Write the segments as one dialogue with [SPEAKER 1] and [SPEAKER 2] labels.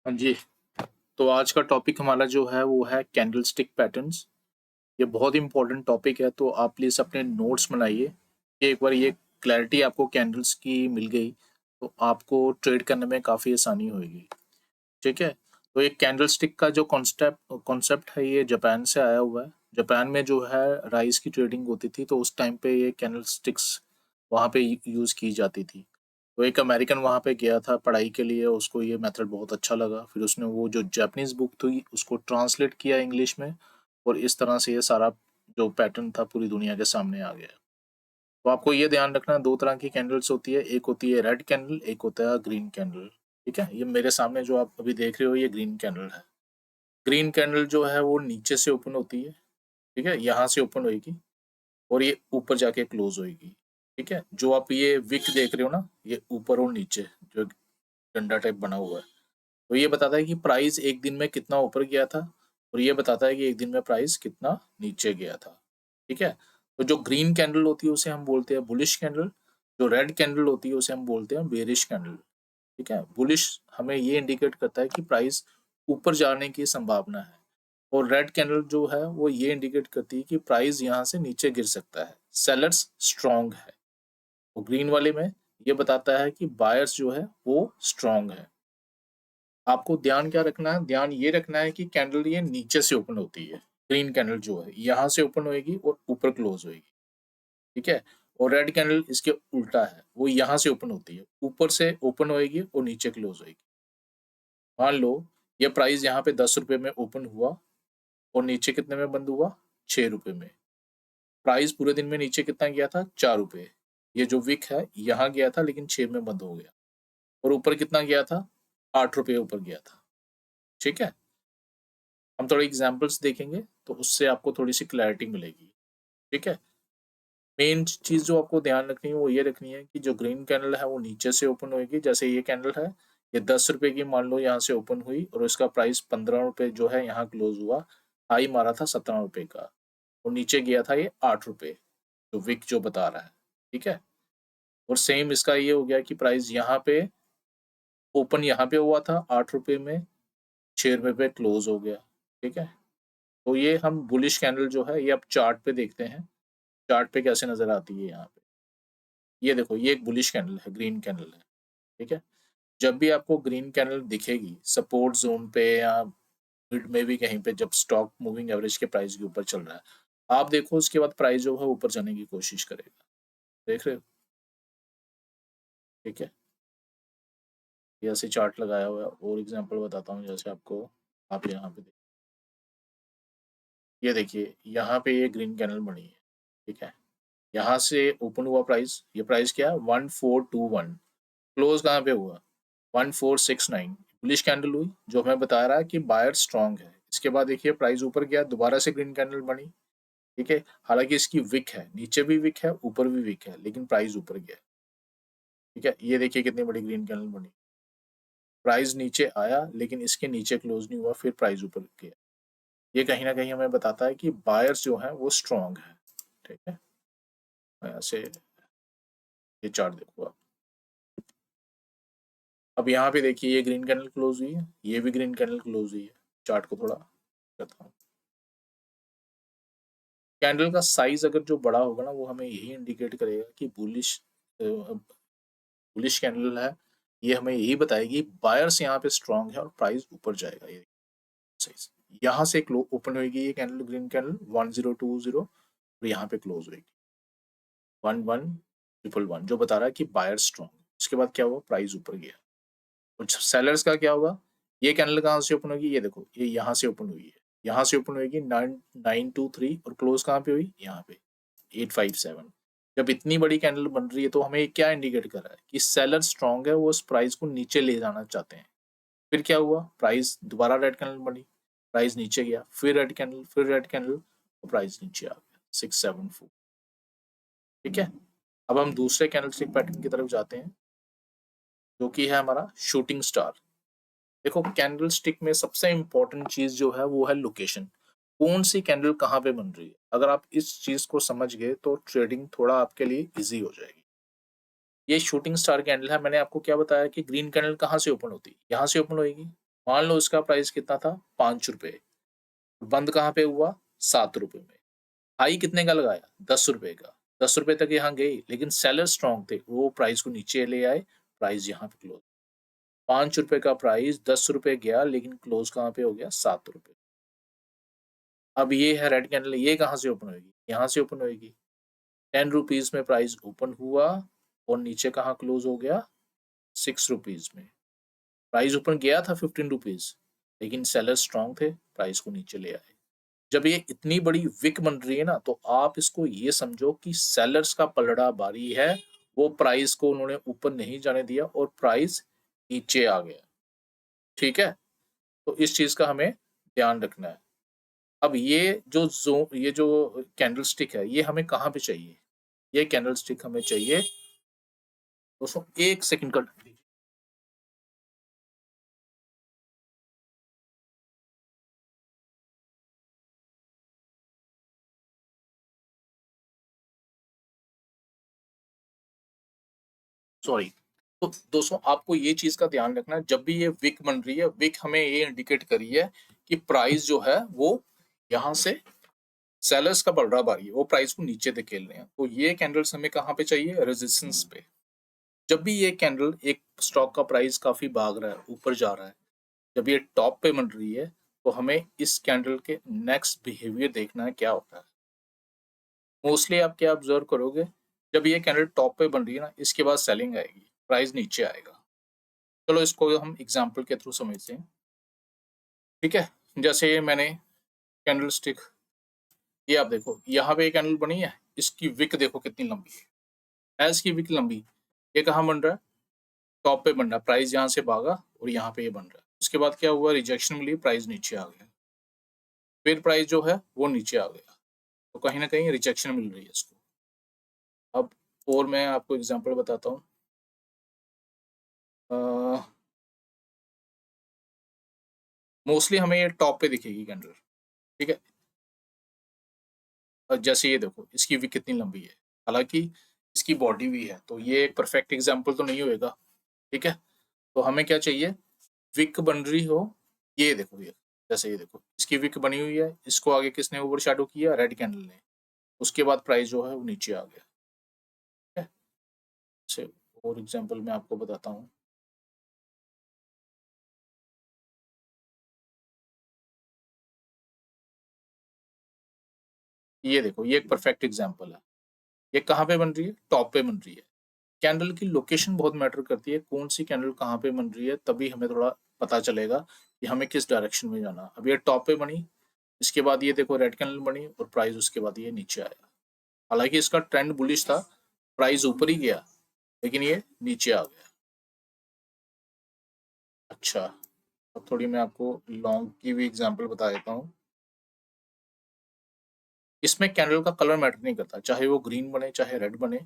[SPEAKER 1] हाँ जी, तो आज का टॉपिक हमारा जो है वो है कैंडलस्टिक पैटर्न्स। ये बहुत इम्पोर्टेंट टॉपिक है, तो आप प्लीज़ अपने नोट्स बनाइए कि एक बार ये क्लैरिटी आपको कैंडल्स की मिल गई तो आपको ट्रेड करने में काफ़ी आसानी होगी। ठीक है? तो ये कैंडलस्टिक का जो कॉन्सेप्ट कॉन्सेप्ट है ये जापान से आया हुआ है। जापान में जो है राइस की ट्रेडिंग होती थी, तो उस टाइम पे ये कैंडलस्टिक्स वहाँ पे यूज़ की जाती थी। तो एक अमेरिकन वहाँ पे गया था पढ़ाई के लिए, उसको ये मेथड बहुत अच्छा लगा। फिर उसने वो जो जापानीज़ बुक थी उसको ट्रांसलेट किया इंग्लिश में, और इस तरह से ये सारा जो पैटर्न था पूरी दुनिया के सामने आ गया। तो आपको ये ध्यान रखना, 2 तरह की कैंडल्स होती है, एक होती है रेड कैंडल, एक होता है ग्रीन कैंडल। ठीक है? ये मेरे सामने जो आप अभी देख रहे हो ये ग्रीन कैंडल है। ग्रीन कैंडल जो है वो नीचे से ओपन होती है, ठीक है? यहाँ से ओपन होएगी और ये ऊपर जाके क्लोज़ होएगी। ठीक है? जो आप ये विक देख रहे हो ना, ये ऊपर और नीचे जो डंडा टाइप बना हुआ है, तो ये बताता है कि प्राइस एक दिन में कितना ऊपर गया था, और ये बताता है कि एक दिन में प्राइस कितना नीचे गया था। ठीक है? तो जो ग्रीन कैंडल होती है उसे हम बोलते हैं बुलिश कैंडल, जो रेड कैंडल होती है उसे हम बोलते हैं बेरिश कैंडल। ठीक है? बुलिश हमें ये इंडिकेट करता है कि प्राइस ऊपर जाने की संभावना है, और रेड कैंडल जो है वो ये इंडिकेट करती है कि प्राइस यहाँ से नीचे गिर सकता है, सेलर्स स्ट्रॉन्ग है। और ग्रीन वाले में ये बताता है कि बायर्स जो है वो स्ट्रॉन्ग है। आपको ध्यान क्या रखना है? ध्यान ये रखना है कि कैंडल ये नीचे से ओपन होती है। ग्रीन कैंडल जो है यहाँ से ओपन होएगी और ऊपर क्लोज होएगी। ठीक है? और रेड कैंडल इसके उल्टा है, वो यहाँ से ओपन होती है, ऊपर से ओपन होएगी और नीचे क्लोज होएगी। मान लो ये प्राइस यहाँ पे 10 रुपए में ओपन हुआ और नीचे कितने में बंद हुआ? 6 रुपए में। प्राइस पूरे दिन में नीचे कितना गया था? 4 रुपए। ये जो विक है यहाँ गया था लेकिन 6 में बंद हो गया, और ऊपर कितना गया था? 8 रुपए ऊपर गया था। ठीक है? हम थोड़े एग्जांपल्स देखेंगे तो उससे आपको थोड़ी सी क्लैरिटी मिलेगी। ठीक है? मेन चीज जो आपको ध्यान रखनी है वो ये रखनी है कि जो ग्रीन कैंडल है वो नीचे से ओपन होगी। जैसे ये कैंडल है, ये 10 रुपए की मान लो यहाँ से ओपन हुई और इसका प्राइस 15 रुपए जो है यहाँ क्लोज हुआ। हाई मारा था 17 रुपए का, और नीचे गया था ये 8 रुपए, जो विक जो बता रहा है। ठीक है? और सेम इसका ये हो गया कि प्राइस यहाँ पे ओपन यहाँ पे हुआ था 8 रुपए में, 6 रुपए पे क्लोज हो गया। ठीक है? तो ये हम बुलिश कैंडल जो है ये अब चार्ट पे देखते हैं, चार्ट पे कैसे नजर आती है यहाँ पे। ये देखो, ये एक बुलिश कैंडल है, ग्रीन कैंडल है। ठीक है? जब भी आपको ग्रीन कैंडल दिखेगी सपोर्ट जोन पे या मिड में भी कहीं पे, जब स्टॉक मूविंग एवरेज के प्राइस के ऊपर चल रहा है, आप देखो उसके बाद प्राइस जो है ऊपर जाने की कोशिश करेगा। देख रहे हो? ठीक है? ये ऐसे चार्ट लगाया हुआ है, और एग्जांपल बताता हूँ जैसे आपको। आप यहाँ पे ये देखिए, यहाँ पे ये ग्रीन कैंडल बनी है। ठीक है? यहाँ से ओपन हुआ प्राइस, ये प्राइस क्या है? 1421। क्लोज कहाँ पे हुआ? 1469। बुलिश कैंडल हुई जो हमें बता रहा है कि बायर स्ट्रांग है। इसके बाद देखिए प्राइस ऊपर गया, दोबारा से ग्रीन कैंडल बनी। ठीक है? हालांकि इसकी विक है, नीचे भी विक है ऊपर भी विक है, लेकिन प्राइस ऊपर गया। ठीक है? ये देखिए कितनी बड़ी ग्रीन कैंडल बनी। प्राइस नीचे आया लेकिन इसके नीचे क्लोज नहीं हुआ, फिर प्राइस ऊपर गया। ये कहीं ना कहीं हमें बताता है कि बायर्स जो है वो स्ट्रांग है। ठीक है? ऐसे ये चार्ट देखो आप। अब यहाँ पे देखिए ये ग्रीन कैंडल क्लोज हुई है, ये भी ग्रीन कैंडल क्लोज हुई है। चार्ट को थोड़ा करता हूँ। कैंडल का साइज अगर जो बड़ा होगा ना, वो हमें यही इंडिकेट करेगा कि बुलिश कैंडल है। ये हमें यही बताएगी बायर्स यहाँ पे स्ट्रांग है और प्राइस ऊपर जाएगा। ये साइज यहाँ से ओपन होगी ये कैंडल, ग्रीन कैंडल 1020, और यहाँ पे क्लोज होगी 1111, जो बता रहा है कि बायर स्ट्रांग। उसके बाद क्या हुआ? प्राइस ऊपर गया। और सेलर्स का क्या होगा? ये कैंडल कहाँ से ओपन होगी? ये देखो, ये यहाँ से ओपन हुई है, यहाँ से ओपन होगी 9923, और क्लोज कहाँ पे हुई? यहाँ पे 857। जब इतनी बड़ी कैंडल बन रही है तो हमें क्या इंडिकेट कर रहा है कि सेलर स्ट्रांग है, वो उस प्राइस को नीचे ले जाना चाहते हैं। फिर क्या हुआ? प्राइस दोबारा रेड कैंडल बनी, प्राइस नीचे गया, फिर रेड कैंडल, फिर रेड कैंडल, और प्राइस नीचे आ गया 674। ठीक है? अब हम दूसरे कैंडलस्टिक पैटर्न की तरफ जाते हैं, जो कि है हमारा शूटिंग स्टार। देखो, कैंडल स्टिक में सबसे इंपॉर्टेंट चीज जो है वो है लोकेशन। कौन सी कैंडल कहाँ पे बन रही है। अगर आप इस चीज को समझ गए तो ट्रेडिंग थोड़ा आपके लिए इजी हो जाएगी। ये शूटिंग स्टार कैंडल है, मैंने आपको क्या बताया कि ग्रीन कैंडल कहाँ से ओपन होती है? यहाँ से ओपन होगी। मान लो इसका प्राइस कितना था, 5 रुपए, बंद कहाँ पे हुआ, 7 रुपए में। हाई कितने का लगाया, 10 रुपए का, 10 रुपए तक यहाँ गई, लेकिन सेलर स्ट्रॉन्ग थे, वो प्राइस को नीचे ले आए, प्राइस यहाँ पे क्लोज। 5 रुपए का प्राइस 10 रुपए गया, लेकिन क्लोज कहाँ पे हो गया, 7 रुपए। अब ये है रेड कैंडल, ये कहाँ से ओपन होगी, यहाँ से ओपन होगी। 10 रुपीज में प्राइस ओपन हुआ और नीचे कहाँ क्लोज हो गया, 6 रुपीज में। प्राइस ऊपर गया था 15 रुपीज, लेकिन सेलर स्ट्रॉन्ग थे, प्राइस को नीचे ले आए। जब ये इतनी बड़ी विक बन रही है ना, तो आप इसको ये समझो कि सेलर्स का पलड़ा भारी है, वो प्राइस को उन्होंने ऊपर नहीं जाने दिया और प्राइस नीचे आ गया। ठीक है, तो इस चीज का हमें ध्यान रखना है। अब ये जो कैंडल स्टिक है, ये हमें कहाँ पे चाहिए, ये कैंडल स्टिक हमें चाहिए दोस्तों, 1 सेकंड का सॉरी। तो दोस्तों आपको ये चीज का ध्यान रखना है, जब भी ये विक बन रही है, विक हमें ये इंडिकेट करी है कि प्राइस जो है वो यहाँ से सेलर्स का बढ़ रहा भारी है, वो प्राइस को नीचे धकेल रहे हैं। तो ये कैंडल्स हमें कहाँ पे चाहिए, रेजिस्टेंस पे। जब भी ये कैंडल, एक स्टॉक का प्राइस काफी भाग रहा है, ऊपर जा रहा है, जब ये टॉप पे बन रही है, तो हमें इस कैंडल के नेक्स्ट बिहेवियर देखना है क्या होता है। मोस्टली आप क्या ऑब्जर्व करोगे, जब ये कैंडल टॉप पे बन रही है ना, इसके बाद सेलिंग आएगी, प्राइस नीचे आएगा। चलो इसको हम एग्जाम्पल के थ्रू समझते हैं। ठीक है, जैसे ये मैंने कैंडल स्टिक, ये आप देखो यहाँ पे एक कैंडल बनी है, इसकी विक देखो कितनी लंबी है, एज की विक लंबी। ये कहाँ बन रहा है, टॉप पे बन रहा है, प्राइस यहाँ से भागा और यहाँ पे ये बन रहा है। उसके बाद क्या हुआ, रिजेक्शन मिली, प्राइस नीचे आ गया, फिर प्राइस जो है वो नीचे आ गया, तो कहीं ना कहीं रिजेक्शन मिल रही है इसको। अब और मैं आपको एग्जांपल बताता हूँ। मोस्टली हमें ये टॉप पे दिखेगी कैंडल। ठीक है, जैसे ये देखो इसकी विक कितनी लंबी है, हालांकि इसकी बॉडी भी है, तो ये एक परफेक्ट एग्जांपल तो नहीं होएगा। ठीक है, तो हमें क्या चाहिए, विक बन रही हो, ये देखो ये, जैसे ये देखो इसकी विक बनी हुई है, इसको आगे किसने ओवर शैडो किया, रेड कैंडल ने, उसके बाद प्राइस जो है वो नीचे आ गया। ठीक है, से और एग्जांपल मैं आपको बताता हूँ। ये देखो ये एक परफेक्ट एग्जांपल है, ये कहाँ पे बन रही है, टॉप पे बन रही है। कैंडल की लोकेशन बहुत मैटर करती है, कौन सी कैंडल कहाँ पे बन रही है, तभी हमें थोड़ा पता चलेगा कि हमें किस डायरेक्शन में जाना। अब ये टॉप पे बनी, इसके बाद ये देखो रेड कैंडल बनी और प्राइस उसके बाद ये नीचे आया। हालांकि इसका ट्रेंड बुलिश था, प्राइस ऊपर ही गया, लेकिन ये नीचे आ गया। अच्छा, अब थोड़ी मैं आपको लॉन्ग की भी एग्जांपल बता देता हूँ। इसमें कैंडल का कलर मैटर नहीं करता, चाहे वो ग्रीन बने चाहे रेड बने,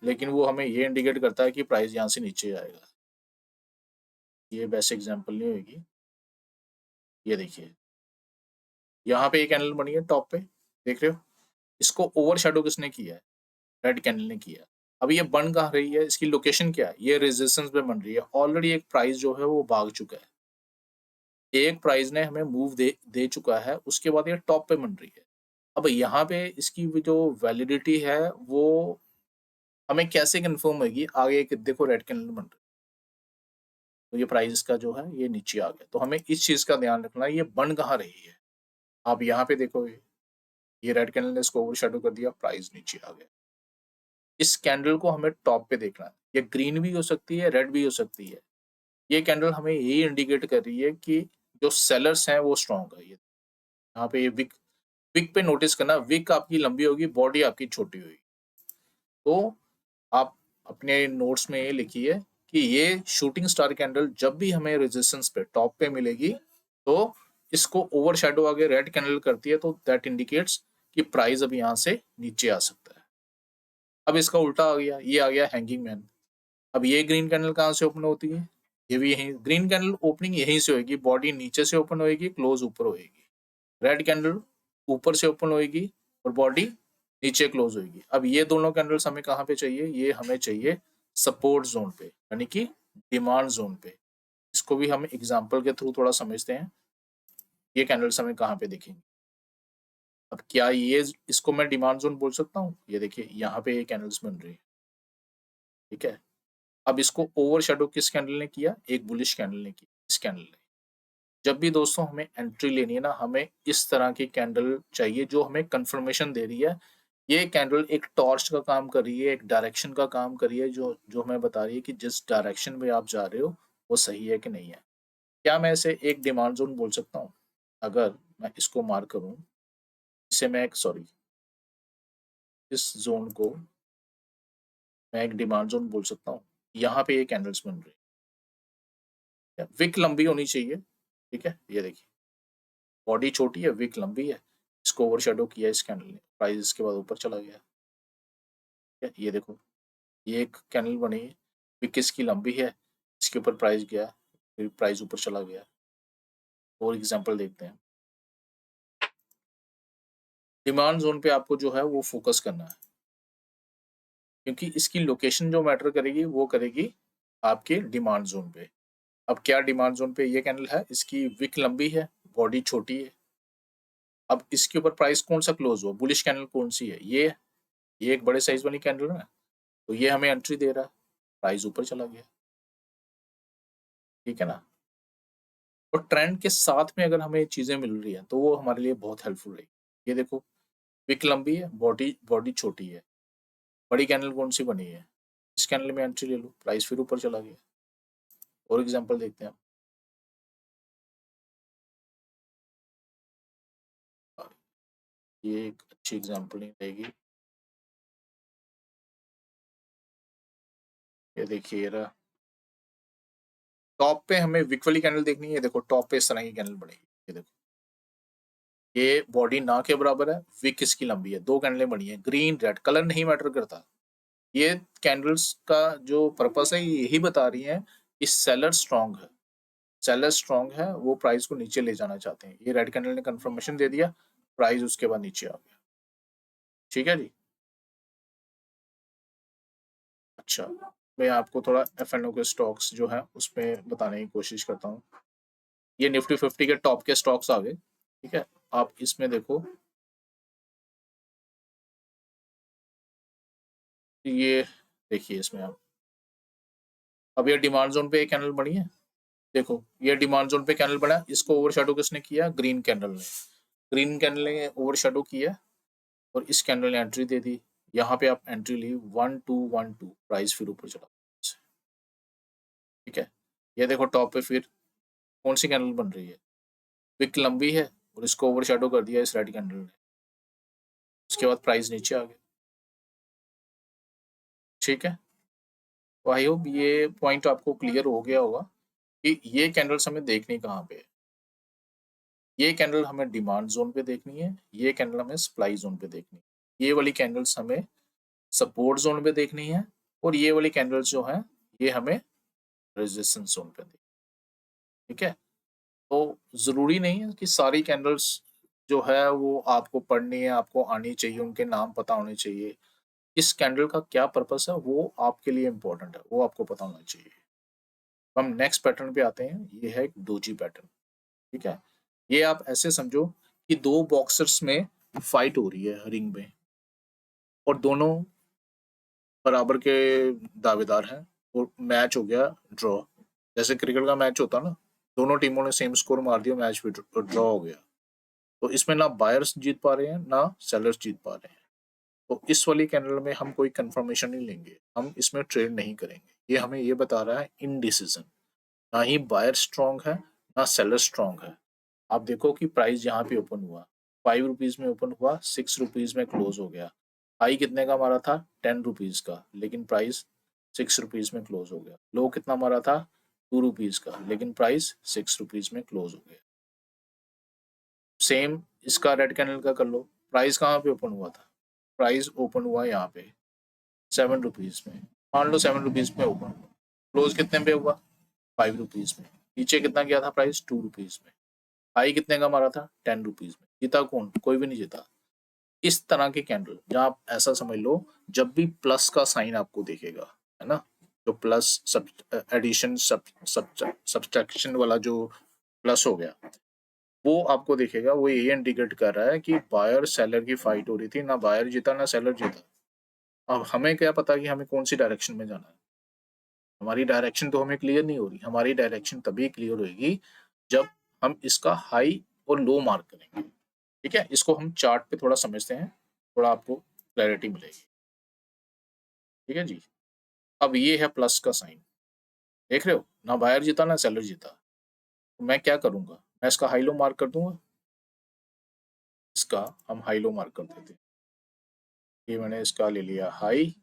[SPEAKER 1] लेकिन वो हमें ये इंडिकेट करता है कि प्राइस यहाँ से नीचे आएगा। ये बेस्ट एग्जांपल नहीं होगी। ये देखिए यहाँ पे एक कैंडल बनी है टॉप पे, देख रहे हो, इसको ओवर शेडो किसने किया है, रेड कैंडल ने किया। अब ये बन कहाँ रही है, इसकी लोकेशन क्या है, ये रेजिस्टेंस पे बन रही है। ऑलरेडी एक प्राइस जो है वो भाग चुका है, एक प्राइस ने हमें मूव दे चुका है, उसके बाद ये टॉप पे बन रही है। अब यहाँ पे इसकी जो वैलिडिटी है वो हमें कैसे कंफर्म होगी, आगे देखो रेड कैंडल बन रही है, तो ये प्राइस का जो है ये नीचे आ गया। तो हमें इस चीज का ध्यान रखना है, ये बन कहाँ रही है। आप यहाँ पे देखो, ये रेड कैंडल ने इसको ओवरशैडो कर दिया, प्राइस नीचे आ गया। इस कैंडल को हमें टॉप पे देखना है, ये ग्रीन भी हो सकती है, रेड भी हो सकती है। ये कैंडल हमें यही इंडिकेट कर रही है कि जो सेलर्स हैं वो स्ट्रॉन्ग है। ये यहाँ पे ये विक, विक पे नोटिस करना, विक आपकी लंबी होगी, बॉडी आपकी छोटी होगी। तो आप अपने नोट्स में ये लिखिए कि ये शूटिंग स्टार कैंडल जब भी हमें रेजिस्टेंस पे टॉप पे मिलेगी, तो इसको ओवरशैडो आगे रेड कैंडल करती है, तो दैट इंडिकेट्स कि प्राइस अब यहाँ से नीचे आ सकता है। अब इसका उल्टा आ गया, ये आ गया हैंगिंग मैन। अब ये ग्रीन कैंडल कहाँ से ओपन होती है, ये भी यहीं, ग्रीन कैंडल ओपनिंग यहीं से होगी, बॉडी नीचे से ओपन होगी, क्लोज ऊपर होगी। रेड कैंडल ऊपर से ओपन होगी और बॉडी नीचे क्लोज होगी। अब ये दोनों कैंडल्स हमें कहाँ पे चाहिए, ये हमें चाहिए सपोर्ट जोन पे, यानी कि डिमांड जोन पे। इसको भी हम एग्जाम्पल के थ्रू थोड़ा समझते हैं। ये कैंडल्स हमें कहाँ पे दिखेंगे? अब क्या ये इसको मैं डिमांड जोन बोल सकता हूँ? ये देखिए यहाँ पे ये कैंडल्स बन रही है, ठीक है। अब इसको ओवरशैडो किस कैंडल ने किया? एक बुलिश कैंडल ने किया, इस कैंडल ने। जब भी दोस्तों हमें एंट्री लेनी है ना, हमें इस तरह की कैंडल चाहिए जो हमें कंफर्मेशन दे रही है ये कैंडल एक टॉर्च का काम कर रही है, एक डायरेक्शन का काम कर रही है, जो जो हमें बता रही है कि जिस डायरेक्शन में आप जा रहे हो वो सही है कि नहीं है। क्या मैं इसे एक डिमांड जोन बोल सकता हूँ? अगर मैं इसको मार्क करूँ, इसे मैं एक सॉरी इस जोन को मैं एक डिमांड जोन बोल सकता हूँ। यहाँ पे ये कैंडल्स बन रही है, विक लंबी होनी चाहिए, ठीक है। ये देखिए बॉडी छोटी है, विक लंबी है, इसको ओवरशैडो किया इस कैंडल ने, प्राइस इसके बाद ऊपर चला गया, ठीक है। ये देखो ये एक कैंडल बनी है, विक इसकी लंबी है, इसके ऊपर प्राइस गया, फिर प्राइस ऊपर चला गया। और एग्जांपल देखते हैं। डिमांड जोन पे आपको जो है वो फोकस करना है, क्योंकि इसकी लोकेशन जो मैटर करेगी वो करेगी आपके डिमांड जोन पे। अब क्या डिमांड जोन पे ये कैंडल है, इसकी विक लंबी है, बॉडी छोटी है। अब इसके ऊपर प्राइस कौन सा क्लोज हुआ, बुलिश कैंडल कौन सी है? ये एक बड़े साइज वाली कैंडल है, तो ये हमें एंट्री दे रहा है, प्राइस ऊपर चला गया, ठीक है ना। और ट्रेंड के साथ में अगर हमें चीजें मिल रही है तो वो हमारे लिए बहुत हेल्पफुल रहेगी। ये देखो विक लंबी है, बॉडी बॉडी छोटी है, बड़ी कैंडल कौन सी बनी है, इस कैंडल में एंट्री ले लो, प्राइस फिर ऊपर चला गया। और एग्जांपल देखते हैं। ये एक अच्छी एग्जांपल नहीं रहेगी। ये देखिए ये रहा, टॉप पे हमें विक वाली कैंडल देखनी है। देखो टॉप पे इस तरह की कैंडल बनेगी, ये देखो ये बॉडी ना के बराबर है, विक इसकी लंबी है, दो कैंडलें बनी है, ग्रीन रेड, कलर नहीं मैटर करता। ये कैंडल्स का जो पर्पस है यही बता रही है कि सेलर स्ट्रांग है, सेलर स्ट्रांग है, वो प्राइस को नीचे ले जाना चाहते हैं। ये रेड कैंडल ने कंफर्मेशन दे दिया, प्राइस उसके बाद नीचे आ गया, ठीक है जी। अच्छा, मैं आपको थोड़ा F&O के स्टॉक्स जो है उसमें बताने की कोशिश करता हूँ। ये निफ्टी 50 के टॉप के स्टॉक्स आ गए, ठीक है। आप इसमें देखो, ये देखिए इसमें आप, अब ये डिमांड जोन पे एक कैंडल बनी है, देखो ये डिमांड जोन पे कैंडल बना, इसको ओवरशैडो किसने किया? ग्रीन कैंडल ने, ग्रीन कैंडल ने ओवरशैडो किया और इस कैंडल ने एंट्री दे दी। यहाँ पे आप एंट्री ली 1212, प्राइस फिर ऊपर चला, ठीक है। ये देखो टॉप पे फिर कौन सी कैंडल बन रही है, विक लंबी है और इसको ओवरशैडो कर दिया इस रेड कैंडल ने, उसके बाद प्राइस नीचे आ गया, ठीक है। तो आई होप ये पॉइंट आपको क्लियर हो गया होगा कि ये कैंडल्स हमें देखनी कहाँ पे है। ये कैंडल हमें डिमांड जोन पे देखनी है, ये कैंडल हमें सप्लाई जोन पे देखनी है, ये वाली कैंडल्स हमें सपोर्ट जोन पे देखनी है, और ये वाली कैंडल्स जो है ये हमें रेजिस्टेंस जोन पे देखनी है, ठीक है। तो जरूरी नहीं है कि सारी कैंडल्स जो है वो आपको पढ़नी है, आपको आनी चाहिए, उनके नाम पता होने चाहिए। इस कैंडल का क्या पर्पस है वो आपके लिए इम्पोर्टेंट है, वो आपको पता होना चाहिए। हम नेक्स्ट पैटर्न पे आते हैं, ये है एक डोजी पैटर्न, ठीक है। ये आप ऐसे समझो कि दो बॉक्सर्स में फाइट हो रही है रिंग में, और दोनों बराबर के दावेदार हैं, और मैच हो गया ड्रॉ। जैसे क्रिकेट का मैच होता ना, दोनों टीमों ने सेम स्कोर मार दिया, मैच भी ड्रॉ हो गया। तो इसमें ना बायर्स जीत पा रहे हैं ना सेलर्स जीत पा रहे हैं। तो इस वाली कैंडल में हम कोई कंफर्मेशन नहीं लेंगे, हम इसमें ट्रेड नहीं करेंगे। ये हमें ये बता रहा है इनडिसीजन, ना ही बायर स्ट्रांग है ना सेलर स्ट्रांग है। आप देखो कि प्राइस यहाँ पे ओपन हुआ, 5 रुपीज में ओपन हुआ, 6 रुपीज में क्लोज हो गया। हाई कितने का मारा था? 10 रुपीज का, लेकिन प्राइस 6 रुपीज में क्लोज हो गया। लो कितना मारा था? 2 रुपीज का, लेकिन प्राइस 6 रुपीज में क्लोज हो गया। सेम इसका रेड कैंडल का कर लो, प्राइस कहाँ पे ओपन हुआ था? प्राइस ओपन हुआ यहाँ पे 7 रुपीज में, मान लो 7 रुपीज में ओपन हुआ, क्लोज कितने पे हुआ? 5 रुपीज में। नीचे कितना गया था प्राइस? 2 रुपीज में। हाई कितने का मारा था? 10 रुपीज में। जीता कौन? कोई भी नहीं जीता। इस तरह के कैंडल जहाँ आप ऐसा समझ लो, जब भी प्लस का साइन आपको देखेगा, है ना, जो प्लस सब एडिशन सब्सट्रैक्शन वाला जो प्लस हो गया, वो आपको दिखेगा, वो ये इंडिकेट कर रहा है कि बायर सेलर की फाइट हो रही थी, ना बायर जीता ना सेलर जीता। अब हमें क्या पता कि हमें कौन सी डायरेक्शन में जाना है, हमारी डायरेक्शन तो हमें क्लियर नहीं हो रही। हमारी डायरेक्शन तभी क्लियर होगी जब हम इसका हाई और लो मार्क करेंगे। ठीक है, इसको हम चार्ट पे थोड़ा समझते हैं, थोड़ा आपको क्लैरिटी मिलेगी। ठीक है जी, अब ये है प्लस का साइन, देख रहे हो, ना बायर जीता ना सेलर जीता। तो मैं क्या करूंगा, मैं इसका हाई लो मार्क कर दूंगा, इसका हम हाई लो मार्क कर देते हैं। ये मैंने इसका ले लिया हाई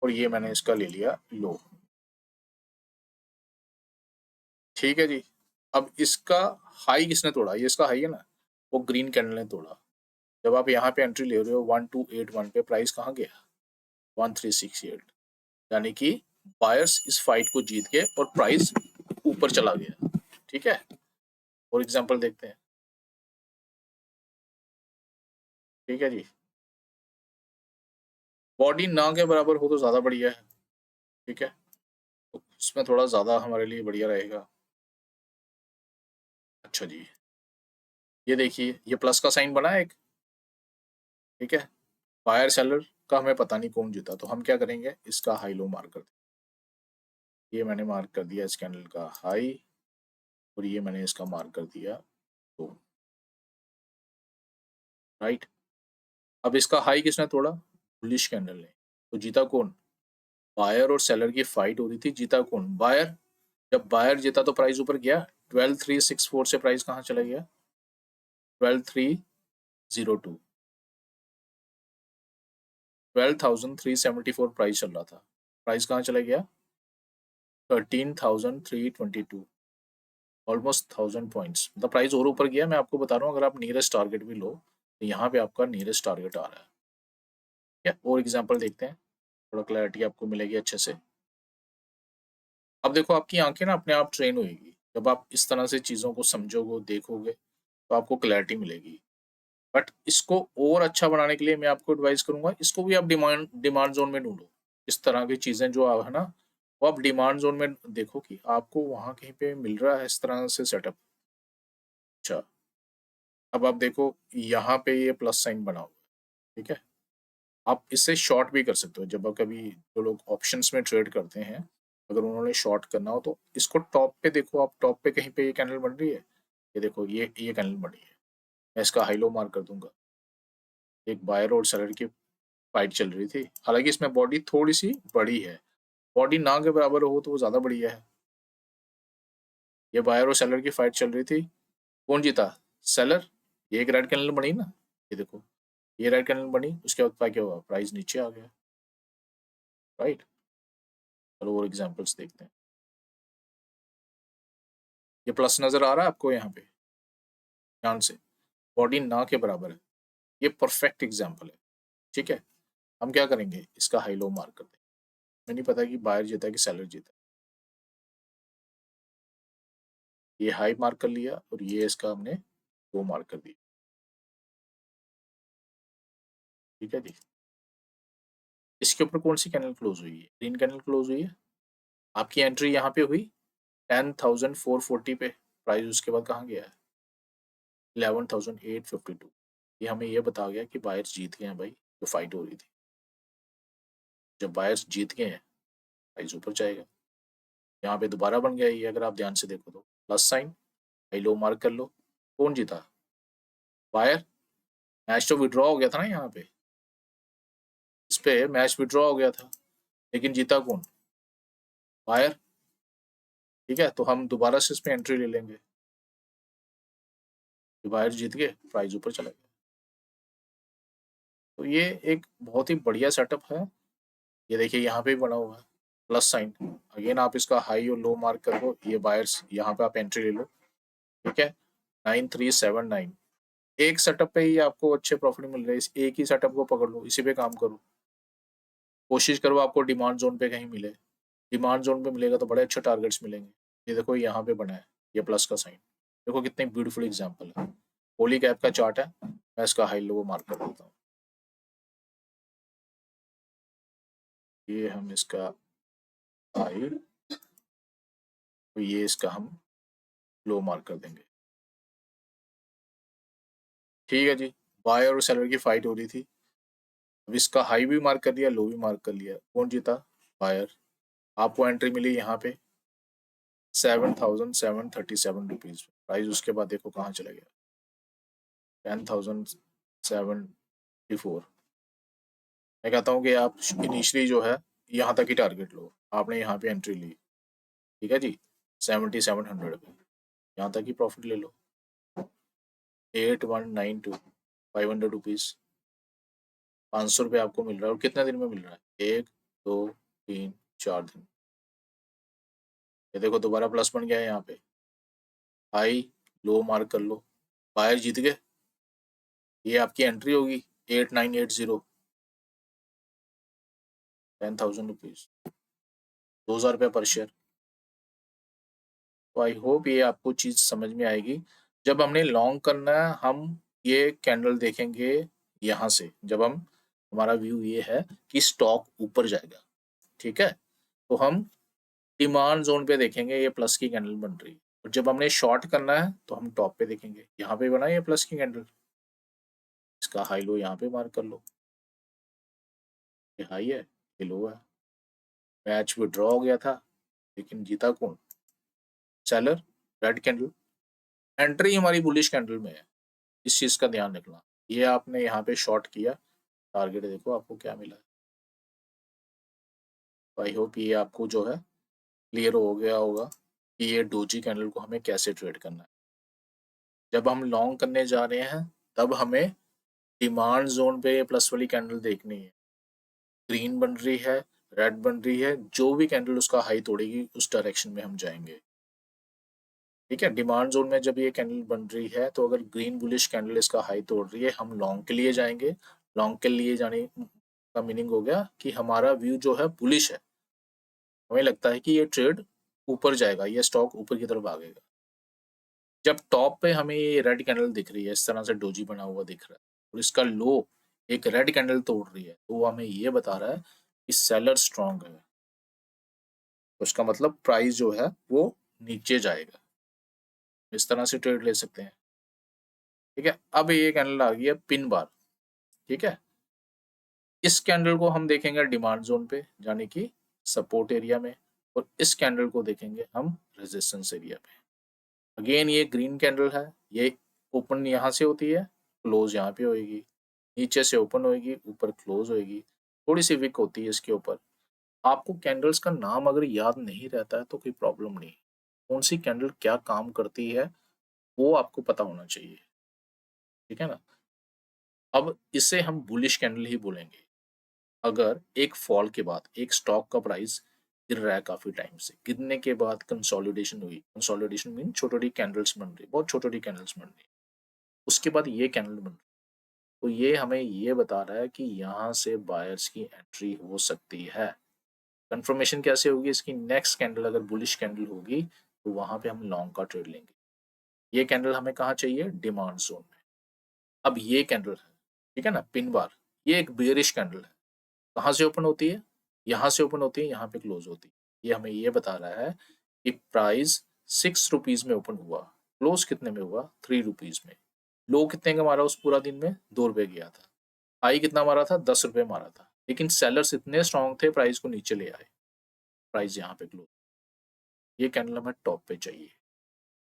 [SPEAKER 1] और ये मैंने इसका ले लिया लो। ठीक है जी, अब इसका हाई किसने तोड़ा, ये इसका हाई है ना, वो ग्रीन कैंडल ने तोड़ा। जब आप यहाँ पे एंट्री ले रहे हो 1281 पे, प्राइस कहाँ गया, 1368, यानी कि बायर्स इस फाइट को जीत गए और प्राइस ऊपर चला गया। ठीक है, और एग्जांपल देखते हैं। ठीक है जी, बॉडी ना के बराबर हो तो ज़्यादा बढ़िया है। ठीक है, तो उसमें थोड़ा ज़्यादा हमारे लिए बढ़िया रहेगा। अच्छा जी, ये देखिए, ये प्लस का साइन बना है एक। ठीक है, बायर सेलर का हमें पता नहीं कौन जीता, तो हम क्या करेंगे, इसका हाई लो मार्क कर दिया। ये मैंने मार्क कर दिया इस कैंडल का हाई और ये मैंने इसका मार्क कर दिया लो। राइट, अब इसका हाई किसने तोड़ा, बुलिश कैंडल ने। तो जीता कौन, बायर और सेलर की फाइट हो रही थी, जीता कौन, बायर। जब बायर जीता तो प्राइस ऊपर गया, 12364 से प्राइस कहाँ चला गया, 12302, 12374 प्राइस चल रहा था, प्राइस कहाँ चला गया, 13322, ऑलमोस्ट 1000 पॉइंट्स, मतलब प्राइस और ऊपर गया। मैं आपको बता रहा हूँ, अगर आप नियरेस्ट टारगेट भी लो तो यहाँ पे आपका नियरेस्ट टारगेट आ रहा है। क्या और एग्जांपल देखते हैं, थोड़ा क्लैरिटी आपको मिलेगी अच्छे से। अब देखो, आपकी आंखें ना अपने आप ट्रेन होगी, जब आप इस तरह से चीज़ों को समझोगे देखोगे तो आपको क्लैरिटी मिलेगी। बट इसको और अच्छा बनाने के लिए मैं आपको एडवाइस करूंगा, इसको भी आप डिमांड जोन में ढूंढो। इस तरह की चीज़ें जो है ना, वो आप डिमांड जोन में देखो कि आपको वहाँ कहीं पे मिल रहा है इस तरह से सेटअप। अच्छा, अब आप देखो यहाँ पे ये प्लस साइन बना हुआ है। ठीक है, आप इससे शॉर्ट भी कर सकते हो। जब आप कभी, जो लोग ऑप्शंस में ट्रेड करते हैं, अगर उन्होंने शॉर्ट करना हो तो इसको टॉप पे देखो, आप टॉप पे कहीं पे ये कैंडल बन रही है, ये देखो, ये कैंडल बनी है। मैं इसका हाई लो मार्क कर दूंगा। एक बायर और सेलर की फाइट चल रही थी, हालांकि इसमें बॉडी थोड़ी सी बड़ी है, बॉडी ना के बराबर हो तो वो ज्यादा बढ़िया है। ये बायर और सेलर की फाइट चल रही थी, कौन जीता, सेलर। ये एक रेड कैंडल बनी ना, ये देखो, ये रेड कैंडल बनी, उसके बाद क्या हुआ, प्राइस नीचे आ गया। राइट, चलो और एग्जांपल्स देखते हैं। ये प्लस नजर आ रहा है आपको यहाँ पे, ध्यान से, बॉडी ना के बराबर है, ये परफेक्ट एग्जाम्पल है। ठीक है, हम क्या करेंगे, इसका हाई लो मार्क कर देंगे। हमें नहीं पता कि बायर जीता कि सेलर जीता। ये हाई मार्क कर लिया और ये इसका हमने लो मार्क कर दिया। ठीक है जी, इसके ऊपर कौन सी कैंडल क्लोज हुई है, ग्रीन कैंडल क्लोज हुई है। आपकी एंट्री यहाँ पे हुई 10,440 पे, प्राइस उसके बाद कहाँ गया है, 11,852। ये हमें ये बता गया कि बायर्स जीत गए हैं भाई, जो फाइट हो रही थी। जब बायर्स जीत गए हैं, प्राइस ऊपर जाएगा। यहाँ पे दोबारा बन गया ये, अगर आप ध्यान से देखो तो plus sign, high low mark कर लो। कौन जीता, बायर। मैच तो विड्रॉ हो गया था ना यहाँ पे, इस पे मैच विड्रॉ हो गया था, लेकिन जीता कौन, बायर। ठीक है, तो हम दोबारा से इसमें एंट्री ले लेंगे, बायर जीत गए, प्राइस ऊपर चला गया। तो ये एक बहुत ही बढ़िया सेटअप है। ये देखिए यहाँ पे भी बना हुआ है प्लस साइन, अगेन आप इसका हाई और लो मार्क कर दो, ये बायर्स, यहाँ पे आप एंट्री ले लो। ठीक है, 9379, एक सेटअप पे ही आपको अच्छे प्रॉफिट मिल रहे हैं, इस एक ही सेटअप को पकड़ लो, इसी पे काम करो, कोशिश करो आपको डिमांड जोन पे कहीं मिले। डिमांड जोन पे मिलेगा तो बड़े अच्छे टारगेट्स मिलेंगे। ये देखो यहाँ पे बना है ये प्लस का साइन, देखो कितनी ब्यूटीफुल एग्जांपल है। होली कैप का चार्ट है, मैं इसका हाई लो मार्क कर देता हूँ। ये हम इसका हाई, तो ये इसका हम लो मार्क कर देंगे। ठीक है जी, बायर और सेलर की फाइट हो रही थी। अब इसका हाई भी मार्क कर दिया, लो भी मार्क कर लिया। कौन जीता? बायर। आपको एंट्री मिली यहाँ पे 7,737 रुपीज। प्राइस उसके बाद देखो कहाँ चला गया, 10,074। मैं कहता हूँ कि आप इनिशियली जो है यहाँ तक ही टारगेट लो। आपने यहाँ पे एंट्री ली, ठीक है जी, 7,700 पे, यहाँ तक ही प्रॉफिट ले लो। 8,192, 500 रुपीज, 500 रुपये आपको मिल रहा है। और कितने दिन में मिल रहा है? 1, 2, 3, 4 दिन। ये देखो दोबारा प्लस बन गया है यहाँ पे। हाई लो मार्क कर लो, बायर जीत गए। ये आपकी एंट्री होगी 8,980, 10,000 रुपीज, 2,000 रुपये पर शेयर। तो आई होप ये आपको चीज समझ में आएगी। जब हमने लॉन्ग करना है, हम ये कैंडल देखेंगे यहाँ से। जब हम, हमारा व्यू ये है कि स्टॉक ऊपर जाएगा, ठीक है, तो हम डिमांड जोन पे देखेंगे ये प्लस की कैंडल बन रही है। और जब हमने शॉर्ट करना है तो हम टॉप पे देखेंगे, यहाँ पे बना ये प्लस की कैंडल, इसका हाई लो यहाँ पे मार्क कर लो। ये हाई है, ये लो है। मैच विड्रॉ हो गया था, लेकिन जीता कौन? सेलर। रेड कैंडल, एंट्री हमारी बुलिश कैंडल में है, इस चीज का ध्यान रखना। ये आपने यहाँ पे शॉर्ट किया, टारगेट देखो आपको क्या मिला है। तो आई होप ये आपको जो है क्लियर हो गया होगा कि ये डोजी कैंडल को हमें कैसे ट्रेड करना है। जब हम लॉन्ग करने जा रहे हैं तब हमें डिमांड जोन पे ये प्लस वाली कैंडल देखनी है। ग्रीन बन रही है, रेड बन रही है, जो भी कैंडल उसका हाई तोड़ेगी उस डायरेक्शन में हम जाएंगे। ठीक है, डिमांड जोन में जब ये कैंडल बन रही है तो अगर ग्रीन बुलिश कैंडल इसका हाई तोड़ रही है, हम लॉन्ग के लिए जाएंगे। लॉन्ग के लिए जाने का मीनिंग हो गया कि हमारा व्यू जो है बुलिश है, हमें लगता है कि ये ट्रेड ऊपर जाएगा, ये स्टॉक ऊपर की तरफ भागेगा। जब टॉप पे हमें ये रेड कैंडल दिख रही है, इस तरह से डोजी बना हुआ दिख रहा है, और इसका लो एक रेड कैंडल तोड़ रही है, तो वो हमें ये बता रहा है कि सेलर स्ट्रांग है। तो उसका मतलब प्राइस जो है वो नीचे जाएगा। इस तरह से ट्रेड ले सकते हैं। ठीक है, अब ये कैंडल आ गई है पिन बार। ठीक है, इस कैंडल को हम देखेंगे डिमांड जोन पे, यानी कि सपोर्ट एरिया में, और इस कैंडल को देखेंगे हम रेजिस्टेंस एरिया पे। अगेन ये ग्रीन कैंडल है, ये ओपन यहाँ से होती है, क्लोज यहाँ पे होगी, नीचे से ओपन होगी, ऊपर क्लोज होगी, थोड़ी सी विक होती है इसके ऊपर। आपको कैंडल्स का नाम अगर याद नहीं रहता है तो कोई प्रॉब्लम नहीं, कौन सी कैंडल क्या काम करती है वो आपको पता होना चाहिए। ठीक है ना। अब इसे हम बुलिश कैंडल ही बोलेंगे अगर एक फॉल के बाद एक स्टॉक का प्राइस गिर रहा है, काफी टाइम से गिरने के बाद कंसोलिडेशन हुई। कंसोलिडेशन मीन छोटी छोटी कैंडल्स बन रही, बहुत छोटी छोटी कैंडल्स बन रही, उसके बाद ये कैंडल बन रही, तो ये हमें ये बता रहा है कि यहाँ से बायर्स की एंट्री हो सकती है। कंफर्मेशन कैसे होगी इसकी? नेक्स्ट कैंडल अगर बुलिश कैंडल होगी तो वहां पे हम लॉन्ग का ट्रेड लेंगे। ये कैंडल हमें कहाँ चाहिए? डिमांड जोन में। अब ये कैंडल है, ठीक है ना, पिन बार, ये एक बेयरिश कैंडल है। कहाँ से ओपन होती है? यहाँ से ओपन होती है, यहाँ पे क्लोज होती है। ये हमें ये बता रहा है कि प्राइस 6 रुपीज में ओपन हुआ, क्लोज कितने में हुआ? 3 रुपीज में। लो कितने का मारा उस पूरा दिन में? 2 रुपए गया था। हाई कितना मारा था? 10 रुपए मारा था। लेकिन सेलर्स इतने स्ट्रांग थे, प्राइस को नीचे ले आए, प्राइस यहाँ पे क्लोज। ये कैंडल हमें टॉप पे चाहिए,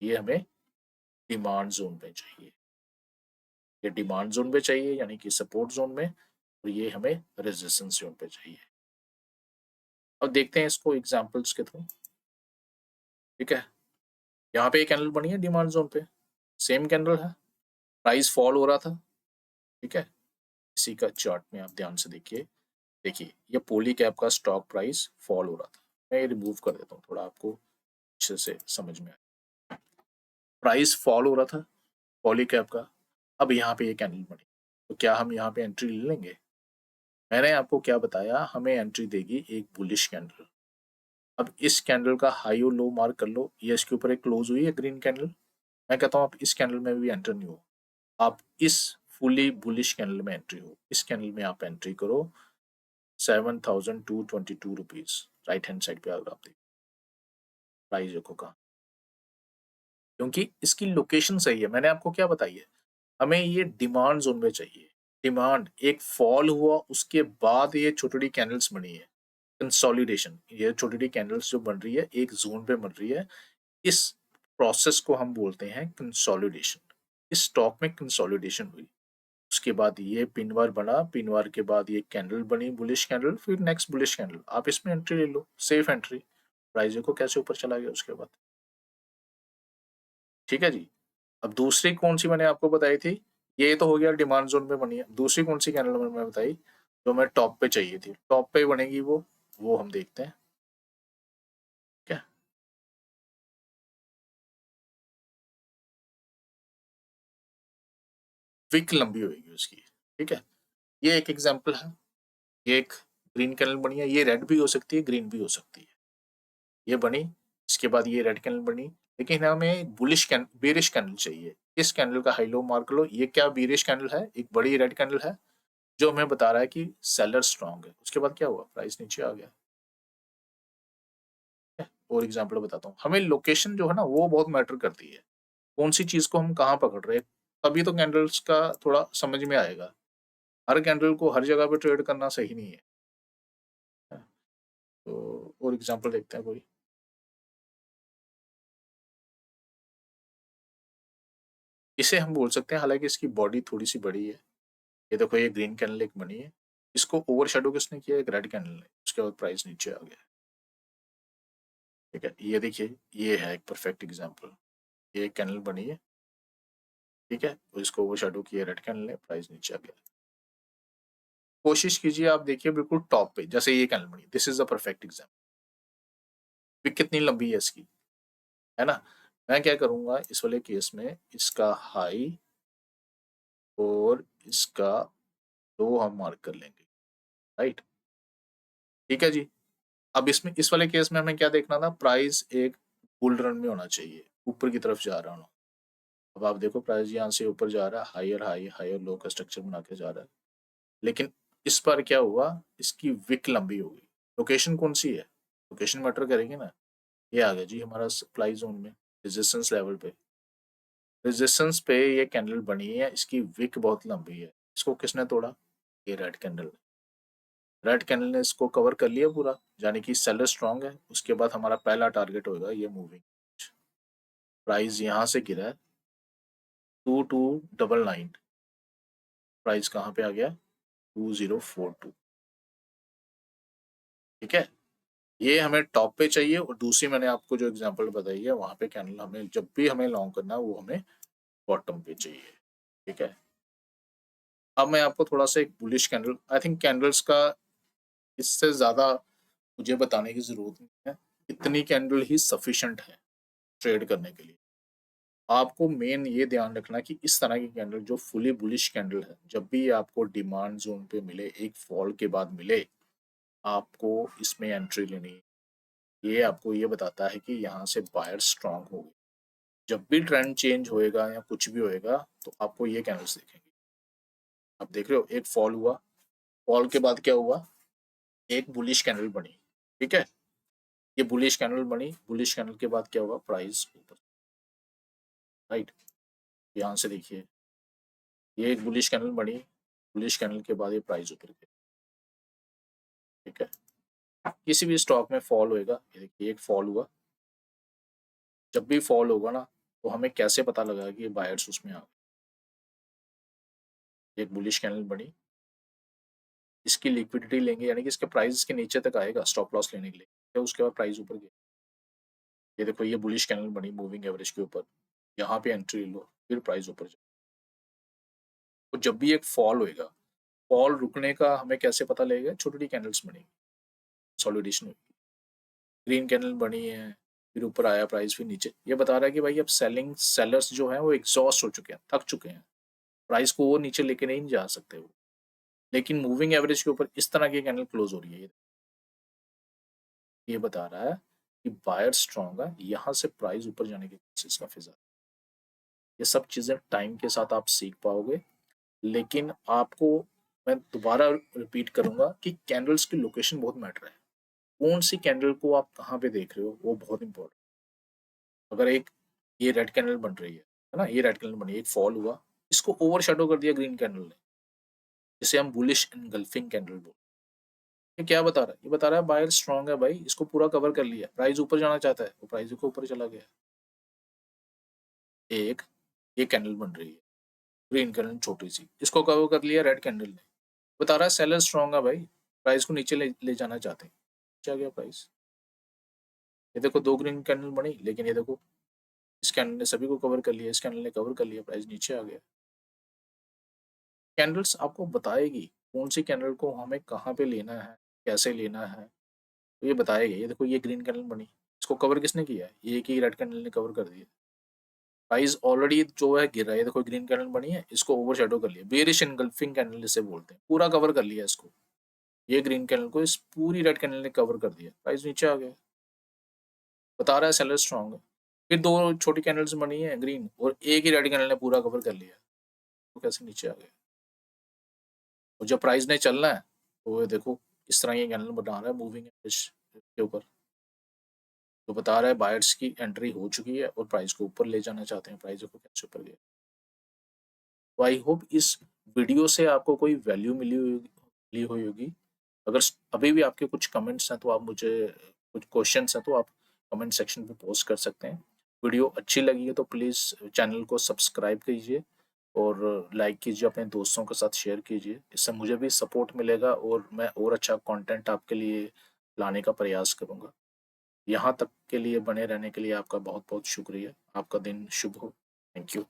[SPEAKER 1] ये हमें डिमांड जोन पे चाहिए। ये डिमांड जोन पे चाहिए यानी कि सपोर्ट जोन में, और ये हमें रेजिस्टेंस जोन पे चाहिए। अब देखते हैं इसको एग्जांपल्स के थ्रू। ठीक है, यहाँ पे एक कैंडल बनी है डिमांड जोन पे, सेम कैंडल है, प्राइस फॉल हो रहा था। ठीक है, इसी का चार्ट में आप ध्यान से देखिए। देखिए ये पोली कैप का स्टॉक प्राइस फॉल हो रहा था। मैं ये रिमूव कर देता हूँ थोड़ा आपको अच्छे से समझ में आए। प्राइस फॉल हो रहा था पॉली कैप का। अब यहाँ पे ये कैंडल बनी, तो क्या हम यहाँ पे एंट्री ले लेंगे? मैंने आपको क्या बताया, हमें एंट्री देगी एक बुलिश कैंडल। अब इस कैंडल का हाई और लो मार्क कर लो, ये इसके ऊपर एक क्लोज हुई है ग्रीन कैंडल। मैं कहता हूँ आप इस कैंडल में भी एंटर नहीं हो, आप इस फुली बुलिश कैंडल में एंट्री हो। इस कैंडल में आप एंट्री करो, 7,222 रुपीज। राइट हैंड साइड पे अगर आप देखो प्राइस देखो कहाँ, क्योंकि इसकी लोकेशन सही है। मैंने आपको क्या बताई है, हमें ये डिमांड जोन में चाहिए। डिमांड एक फॉल हुआ, उसके बाद ये छोटी छोटी कैंडल्स बनी है, कंसोलिडेशन। ये छोटी छोटी कैंडल्स जो बन रही है एक जोन पे बन रही है, इस प्रोसेस को हम बोलते हैं कंसोलिडेशन। इस स्टॉक में कंसोलिडेशन हुई, उसके बाद ये पिनवार बना, पिनवार के बाद ये कैंडल बनी बुलिश कैंडल, फिर नेक्स्ट बुलिश कैंडल, आप इसमें एंट्री ले लो, सेफ एंट्री। प्राइस को कैसे ऊपर चला गया उसके बाद। ठीक है जी। अब दूसरी कौन सी मैंने आपको बताई थी, ये तो हो गया डिमांड जोन में बनी है। दूसरी कौन सी कैंडल मैंने बताई जो मैं टॉप पे चाहिए थी, टॉप पे बनेगी वो हम देखते हैं। क्या विक लंबी होगी उसकी। ठीक है, ये एक एग्जांपल है। ये एक ग्रीन कैंडल बनी है, ये रेड भी हो सकती है ग्रीन भी हो सकती है। ये बनी, इसके बाद ये रेड कैंडल बनी, लेकिन हमें बुलिश कैंडल बेरिश कैंडल चाहिए। इस कैंडल का हाई लो मार्क लो, ये क्या बेरिश कैंडल है, एक बड़ी रेड कैंडल है जो हमें बता रहा है कि सेलर स्ट्रांग है। उसके बाद क्या हुआ, प्राइस नीचे आ गया। और एग्जाम्पल बताता हूँ, हमें लोकेशन जो है ना वो बहुत मैटर करती है, कौन सी चीज को हम कहाँ पकड़ रहे हैं, तभी तो कैंडल्स का थोड़ा समझ में आएगा। हर कैंडल को हर जगह पे ट्रेड करना सही नहीं है। तो और एग्जाम्पल देखते हैं कोई। इसे हम बोल सकते हैं, हालांकि इसकी बॉडी थोड़ी सी बड़ी है। ये देखो, ये ग्रीन कैंडल एक बनी है, इसको ओवर शेडो किसने किया, एक रेड कैंडल ने, उसके बाद प्राइस नीचे आ गया। ठीक है, ये देखिए, ये है एक परफेक्ट एग्जांपल। ये एक कैंडल बनी है, ठीक है, और इसको ओवर शेडो किया रेड कैंडल ने, प्राइस नीचे आ गया। कोशिश कीजिए आप देखिए बिल्कुल टॉप पे, जैसे ये कैंडल बनी, this is the perfect example. Wick कितनी लंबी है इसकी, है ना। मैं क्या करूंगा इस वाले केस में, इसका हाई और इसका लो हम मार्क कर लेंगे। राइट, ठीक है जी। अब इसमें इस वाले केस में हमें क्या देखना था, प्राइस एक बुल रन में होना चाहिए, ऊपर की तरफ जा रहा हो। अब आप देखो प्राइस यहाँ से ऊपर जा रहा है, हायर हाई हायर लो का स्ट्रक्चर बना के जा रहा है, लेकिन इस बार क्या हुआ, इसकी विक लंबी हो गई। लोकेशन कौन सी है, लोकेशन मैटर करेगी ना। ये आ गया जी हमारा सप्लाई जोन में, रेजिस्टेंस लेवल पे। रेजिस्टेंस पे ये कैंडल बनी है, इसकी विक बहुत लंबी है, इसको किसने तोड़ा, ये रेड कैंडल। रेड कैंडल ने इसको कवर कर लिया पूरा, यानी कि सेलर स्ट्रांग है। उसके बाद हमारा पहला टारगेट होगा ये मूविंग। प्राइस यहाँ से गिरा है 2299, प्राइस कहाँ पे आ गया 2042। ठीक है, ये हमें टॉप पे चाहिए, और दूसरी मैंने आपको जो एग्जांपल बताई है वहां पे कैंडल हमें जब भी हमें लॉन्ग करना है वो हमें बॉटम पे चाहिए। ठीक है, अब मैं आपको थोड़ा सा एक bullish candle, I think candles का इससे ज्यादा मुझे बताने की जरूरत नहीं है, इतनी कैंडल ही सफिशिएंट है ट्रेड करने के लिए। आपको मेन ये ध्यान रखना कि इस तरह की कैंडल जो फुली बुलिश कैंडल है, जब भी आपको डिमांड जोन पे मिले, एक फॉल के बाद मिले, आपको इसमें एंट्री लेनी है। ये आपको ये बताता है कि यहाँ से बायर स्ट्रांग हो गए। जब भी ट्रेंड चेंज होएगा या कुछ भी होएगा तो आपको ये कैंडल्स दिखेंगे। आप देख रहे हो एक फॉल हुआ, फॉल के बाद क्या हुआ, एक बुलिश कैंडल बनी। ठीक है, ये बुलिश कैंडल बनी, बुलिश कैंडल के बाद क्या हुआ, प्राइस ऊपर। राइट, यहाँ से देखिए, ये एक बुलिश कैंडल बनी, बुलिश कैंडल के बाद ये प्राइस ऊपर गया। ठीक है, किसी भी स्टॉक में फॉल होएगा, ये देखिए एक फॉल हुआ, जब भी फॉल होगा ना तो हमें कैसे पता लगा कि बायर्स उसमें आ गए। एक बुलिश कैंडल बनी, इसकी लिक्विडिटी लेंगे, यानी कि इसके प्राइस के नीचे तक आएगा स्टॉप लॉस लेने के लिए, तो उसके बाद प्राइस ऊपर गया। ये देखो, ये बुलिश कैंडल बनी मूविंग एवरेज के ऊपर, यहाँ पे एंट्री लो, फिर प्राइस ऊपर जाए। तो जब भी एक फॉल होएगा, फॉल रुकने का हमें कैसे पता लगेगा, छोटी छोटी कैंडल्स बनेगी, सॉलिडेशन होगी। ग्रीन कैंडल बनी है, फिर ऊपर आया प्राइस, फिर नीचे, ये बता रहा है कि भाई अब सेलिंग सेलर्स जो हैं वो एग्जॉस्ट हो चुके हैं, थक चुके हैं, प्राइस को वो नीचे लेके नहीं जा सकते वो। लेकिन मूविंग एवरेज के ऊपर इस तरह की कैंडल क्लोज हो रही है, ये बता रहा है कि बायर स्ट्रॉन्ग है, यहाँ से प्राइस ऊपर जाने की कोशिश काफी ज्यादा। ये सब चीजें टाइम के साथ आप सीख पाओगे, लेकिन आपको मैं दोबारा रिपीट करूंगा कि कैंडल्स की लोकेशन बहुत मैटर है। कौन सी कैंडल को आप कहाँ पे देख रहे हो वो बहुत इंपॉर्टेंट। अगर एक ये रेड कैंडल बन रही है ना, ये रेड कैंडल बनी, एक फॉल हुआ, इसको ओवर शेडो कर दिया ग्रीन कैंडल ने, जिसे हम बुलिश एनगल्फिंग कैंडल बोलते हैं। ये क्या बता रहा है? ये बता रहा है बायर स्ट्रांग है भाई, इसको पूरा कवर कर लिया, प्राइस ऊपर जाना चाहता है, वो प्राइस को ऊपर चला गया। एक ये कैंडल बन रही है, ग्रीन कैंडल छोटी सी, इसको कवर कर लिया रेड कैंडल ने, बता रहा है सेलर स्ट्रांग है भाई, प्राइस को नीचे ले जाना चाहते हैं। नीचे आ गया प्राइस। ये देखो दो ग्रीन कैंडल बनी, लेकिन ये देखो इस कैंडल ने सभी को कवर कर लिया, इस कैंडल ने कवर कर लिया, प्राइस नीचे आ गया। कैंडल्स आपको बताएगी कौन सी कैंडल को हमें कहाँ पे लेना है, कैसे लेना है, तो ये बताएगी। ये देखो ये ग्रीन कैंडल बनी, इसको कवर किसने किया है? ये एक ही रेड कैंडल ने कवर कर दिया। प्राइस ऑलरेडी जो है गिर रहा है, ये देखो ग्रीन कैंडल बनी है, इसको ओवर शेडो कर लिया, बेरिश एनगल्फिंग कैंडल इसे बोलते हैं, पूरा कवर कर लिया इसको। ये ग्रीन कैंडल को इस पूरी रेड कैंडल ने कवर कर दिया, प्राइस नीचे आ गया, बता रहा है सेलर स्ट्रांग है। फिर दो छोटी कैंडल्स बनी है ग्रीन, और एक ही रेड कैंडल ने पूरा कवर कर लिया, तो कैसे नीचे आ गया। और जब प्राइस ने चलना है तो ये देखो इस तरह ये कैंडल बना रहा है मूविंग एवरेज के ऊपर, तो बता रहा है बायर्स की एंट्री हो चुकी है और प्राइस को ऊपर ले जाना चाहते हैं, प्राइस को कैसे ऊपर गया। तो आई होप इस वीडियो से आपको कोई वैल्यू मिली हुई होगी। अगर अभी भी आपके कुछ कमेंट्स हैं तो आप मुझे, कुछ क्वेश्चंस हैं तो आप कमेंट सेक्शन पे पोस्ट कर सकते हैं। वीडियो अच्छी लगी है तो प्लीज़ चैनल को सब्सक्राइब कीजिए और लाइक कीजिए, अपने दोस्तों के साथ शेयर कीजिए, इससे मुझे भी सपोर्ट मिलेगा और मैं और अच्छा कंटेंट आपके लिए लाने का प्रयास करूँगा। यहाँ तक के लिए बने रहने के लिए आपका बहुत बहुत शुक्रिया। आपका दिन शुभ हो। Thank you.